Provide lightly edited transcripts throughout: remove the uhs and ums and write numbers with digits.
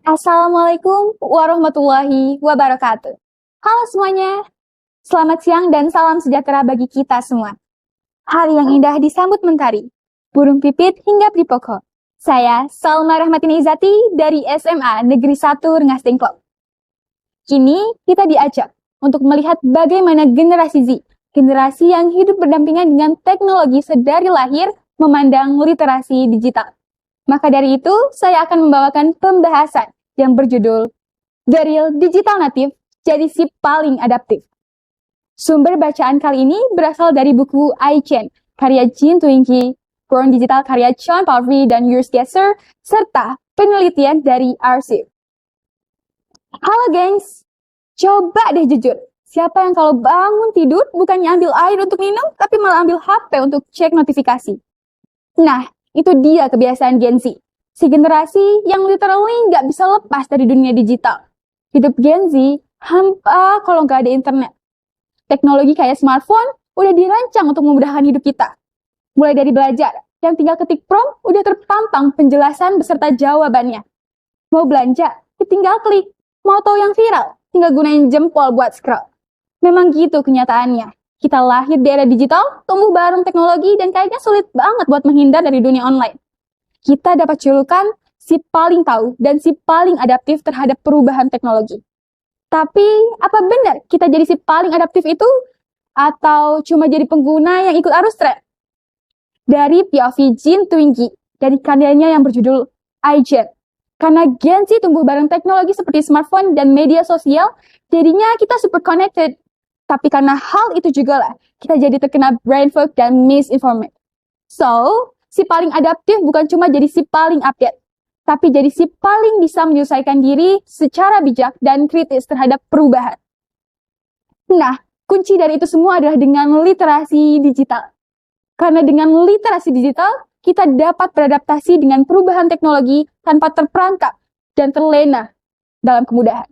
Assalamualaikum warahmatullahi wabarakatuh. Halo semuanya, selamat siang dan salam sejahtera bagi kita semua. Hari yang indah disambut mentari, burung pipit hinggap di pokok. Saya Salma Rahmatin Izati dari SMA Negeri 1 Rengas Dengklok. Kini kita diajak untuk melihat bagaimana generasi Z, generasi yang hidup berdampingan dengan teknologi sedari lahir, memandang literasi digital. Maka dari itu, saya akan membawakan pembahasan yang berjudul The Real Digital Native jadi si paling adaptif. Sumber bacaan kali ini berasal dari buku iChan, karya Jean Twenge, Born Digital karya Sean Palfrey dan Urs Gasser, serta penelitian dari Arsif. Halo gengs, coba deh jujur, siapa yang kalau bangun tidur bukannya ambil air untuk minum, tapi malah ambil HP untuk cek notifikasi? Nah, itu dia kebiasaan Gen Z. Si generasi yang literally nggak bisa lepas dari dunia digital. Hidup Gen Z hampa kalau nggak ada internet. Teknologi kayak smartphone udah dirancang untuk memudahkan hidup kita. Mulai dari belajar, yang tinggal ketik prompt udah terpampang penjelasan beserta jawabannya. Mau belanja, tinggal klik. Mau tahu yang viral, tinggal gunain jempol buat scroll. Memang gitu kenyataannya. Kita lahir di era digital, tumbuh bareng teknologi, dan kayaknya sulit banget buat menghindar dari dunia online. Kita dapat julukan si paling tahu dan si paling adaptif terhadap perubahan teknologi. Tapi, apa benar kita jadi si paling adaptif itu? Atau cuma jadi pengguna yang ikut arus tren? Dari POV Jean Twenge, dari karyanya yang berjudul iChat. Karena Gen Z tumbuh bareng teknologi seperti smartphone dan media sosial, jadinya kita super connected. Tapi karena hal itu juga lah, kita jadi terkena brain fog dan misinformed. So, si paling adaptif bukan cuma jadi si paling update, tapi jadi si paling bisa menyelesaikan diri secara bijak dan kritis terhadap perubahan. Nah, kunci dari itu semua adalah dengan literasi digital. Karena dengan literasi digital, kita dapat beradaptasi dengan perubahan teknologi tanpa terperangkap dan terlena dalam kemudahan.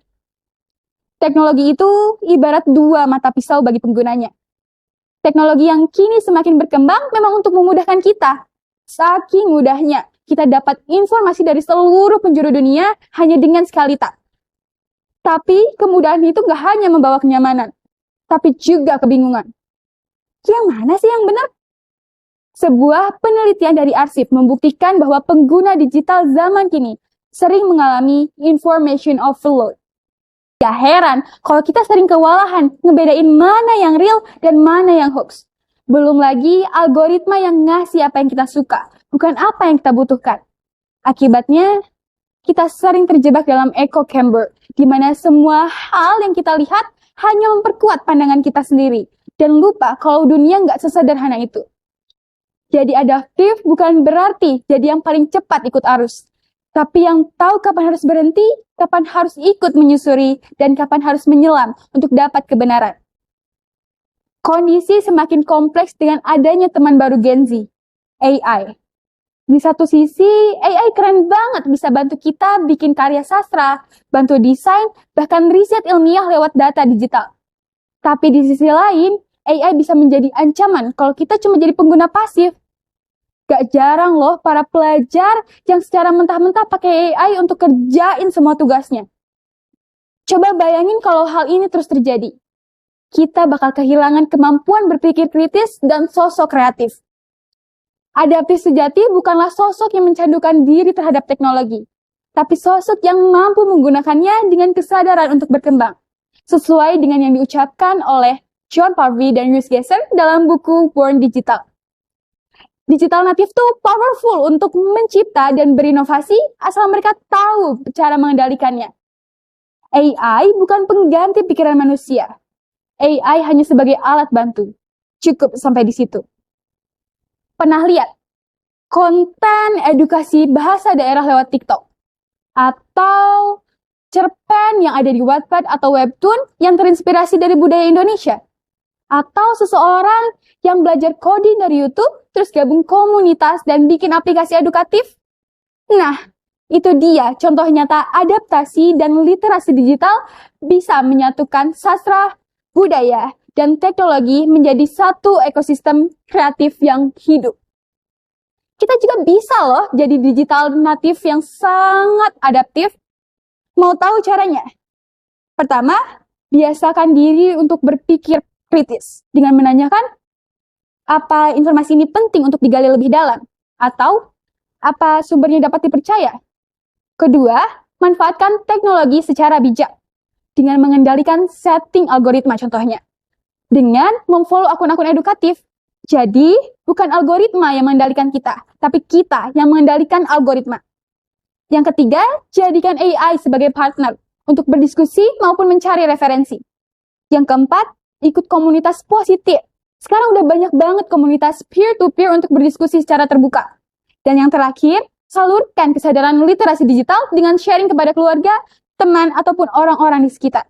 Teknologi itu ibarat dua mata pisau bagi penggunanya. Teknologi yang kini semakin berkembang memang untuk memudahkan kita. Saking mudahnya, kita dapat informasi dari seluruh penjuru dunia hanya dengan sekali tap. Tapi kemudahan itu nggak hanya membawa kenyamanan, tapi juga kebingungan. Yang mana sih yang benar? Sebuah penelitian dari Arsif membuktikan bahwa pengguna digital zaman kini sering mengalami information overload. Gak heran kalau kita sering kewalahan ngebedain mana yang real dan mana yang hoax. Belum lagi algoritma yang ngasih apa yang kita suka, bukan apa yang kita butuhkan. Akibatnya, kita sering terjebak dalam echo chamber, di mana semua hal yang kita lihat hanya memperkuat pandangan kita sendiri, dan lupa kalau dunia nggak sesederhana itu. Jadi adaptif bukan berarti jadi yang paling cepat ikut arus, tapi yang tahu kapan harus berhenti, kapan harus ikut menyusuri, dan kapan harus menyelam untuk dapat kebenaran. Kondisi semakin kompleks dengan adanya teman baru Gen Z, AI. Di satu sisi, AI keren banget bisa bantu kita bikin karya sastra, bantu desain, bahkan riset ilmiah lewat data digital. Tapi di sisi lain, AI bisa menjadi ancaman kalau kita cuma jadi pengguna pasif. Gak jarang loh para pelajar yang secara mentah-mentah pakai AI untuk kerjain semua tugasnya. Coba bayangin kalau hal ini terus terjadi. Kita bakal kehilangan kemampuan berpikir kritis dan sosok kreatif. Adaptif sejati bukanlah sosok yang mencandukan diri terhadap teknologi, tapi sosok yang mampu menggunakannya dengan kesadaran untuk berkembang, sesuai dengan yang diucapkan oleh Sean Palfrey dan Urs Gasser dalam buku Born Digital. Digital native tuh powerful untuk mencipta dan berinovasi asal mereka tahu cara mengendalikannya. AI bukan pengganti pikiran manusia. AI hanya sebagai alat bantu. Cukup sampai di situ. Pernah lihat konten edukasi bahasa daerah lewat TikTok? Atau cerpen yang ada di Wattpad atau Webtoon yang terinspirasi dari budaya Indonesia? Atau seseorang yang belajar coding dari YouTube, terus gabung komunitas dan bikin aplikasi edukatif? Nah, itu dia contoh nyata adaptasi dan literasi digital bisa menyatukan sastra, budaya, dan teknologi menjadi satu ekosistem kreatif yang hidup. Kita juga bisa loh jadi digital native yang sangat adaptif Mau tahu caranya? Pertama, biasakan diri untuk berpikir kritis dengan menanyakan apa informasi ini penting untuk digali lebih dalam atau apa sumbernya dapat dipercaya. Kedua, manfaatkan teknologi secara bijak dengan mengendalikan setting algoritma contohnya. Dengan memfollow akun-akun edukatif. Jadi, bukan algoritma yang mengendalikan kita, tapi kita yang mengendalikan algoritma. Yang ketiga, jadikan AI sebagai partner untuk berdiskusi maupun mencari referensi. Yang keempat, ikut komunitas positif. Sekarang udah banyak banget komunitas peer-to-peer untuk berdiskusi secara terbuka. Dan yang terakhir, salurkan kesadaran literasi digital dengan sharing kepada keluarga, teman, ataupun orang-orang di sekitar.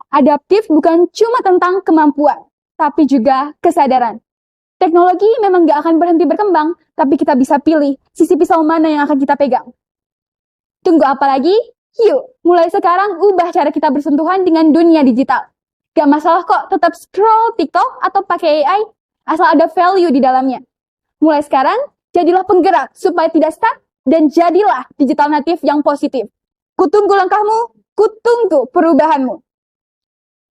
Adaptif bukan cuma tentang kemampuan, tapi juga kesadaran. Teknologi memang gak akan berhenti berkembang, tapi kita bisa pilih sisi pisau mana yang akan kita pegang. Tunggu apa lagi? Yuk, mulai sekarang ubah cara kita bersentuhan dengan dunia digital. Gak masalah kok tetap scroll TikTok atau pakai AI, asal ada value di dalamnya. Mulai sekarang, jadilah penggerak supaya tidak stuck dan jadilah digital native yang positif. Kutunggu langkahmu, kutunggu perubahanmu.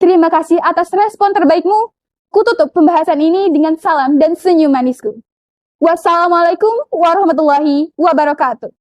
Terima kasih atas respon terbaikmu. Kututup pembahasan ini dengan salam dan senyum manisku. Wassalamualaikum warahmatullahi wabarakatuh.